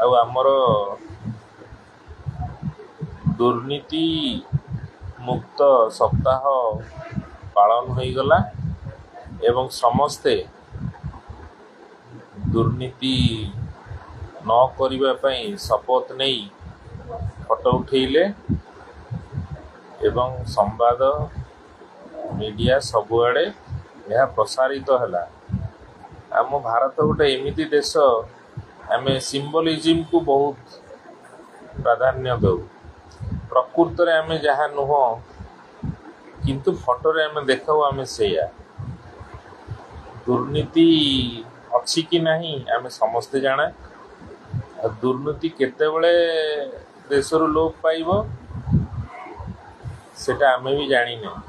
आमर दुर्नीति मुक्त सप्ताह पालन हो गला एवं समस्ते दुर्नीति न करिबा पई शपथ नहीं फोटो उठेले एवं संवाद मीडिया सबुआड़े यह प्रसारित है। आम भारत गोटे एमती देश आम सिंबलिज्म को बहुत प्राधान्य दौ प्रकृत रे आम जहाँ नुह किंतु फोटो रे आम देखाऊ आम से दुर्नीति अच्छी कि नहीं आम समस्ते जाना दुर्नीति केतेबेले देश लोप पाइब सेटा आम भी जानिने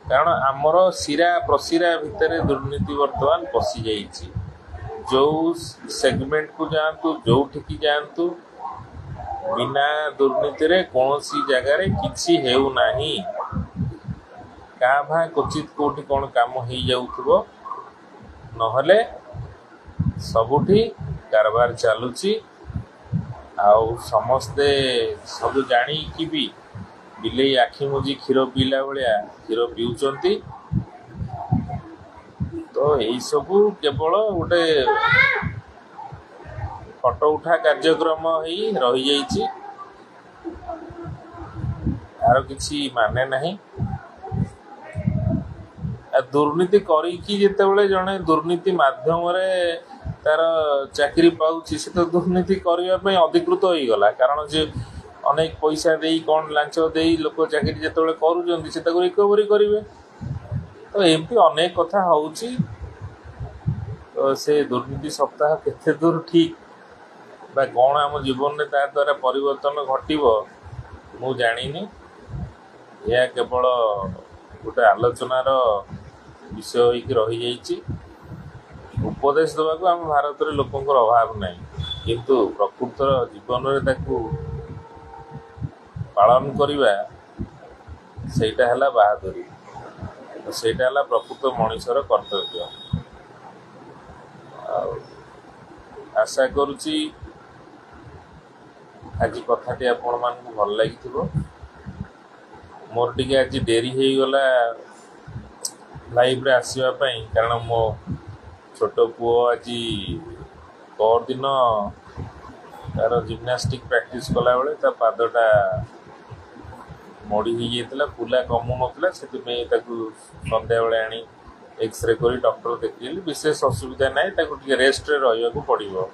कारण आमर शिरा प्रशिरा भितर दुर्नीति वर्तमान पशि जाइछि। जो सेगमेंट को जातु जो ठिकी जातु बिना दुर्नीति रे कौनसी जगार किछि हेउ नाही का भा क्वचित कोठी कौन काम हो जाउथबो नहले सबुठी कारबार चलुची आउ समस्ते सब जानी कि भी बिले आखि मुझी क्षीर पीला भाया क्षीर पीउचंती तो यही सबू केवल गोटे फोटो उठा कार्यक्रम ही रही जाइछि यार किछि माने नहीं। दुर्नीति करिकी जेतेबेले जने दुर्नीति माध्यम रे तार चाकरी पाउछि से तो दुर्नीति करबा पई अधिकृत होई गला कारण जे अनेक पैसा देई कौन लांच देई लोक चाकरी जेतेबेले करूछन्ती से ताको रिकवरी करिवे तो एमती अनेक कथा होउछि। तो से दुर्नीति सप्ताह केते दूर ठीक बा कौन आम जीवन में तार द्वारा परिवर्तन घटिबो मु जानिनी यह केवल गोटे आलोचनार विषय होइकी रही जाइछि। उपदेश देवा को आम भारत रे लोकंकर अभाव नहीं किंतु प्रकृत जीवन रे ताकू पालन करिबा सेटा हला बहादुरी सेटा हला प्रकृत मनुष्यर कर्तव्य। आशा करुची आज कथाटी आपण मानकु भल लागिथिबो। मोर टिके आज डेरी हो गला लाइव रे आसीबा पई कारण मो छोट पुओ आज पर दिन तार जिम्नास्टिक प्रैक्टिस कला बेले ता पादटा मोड़ी हो जाता फुला कमु ना से सन्ध्या बेले आनी एक्सरे कर डॉक्टर देखिए विशेष असुविधा ना रेस्ट रे रहा पड़ो।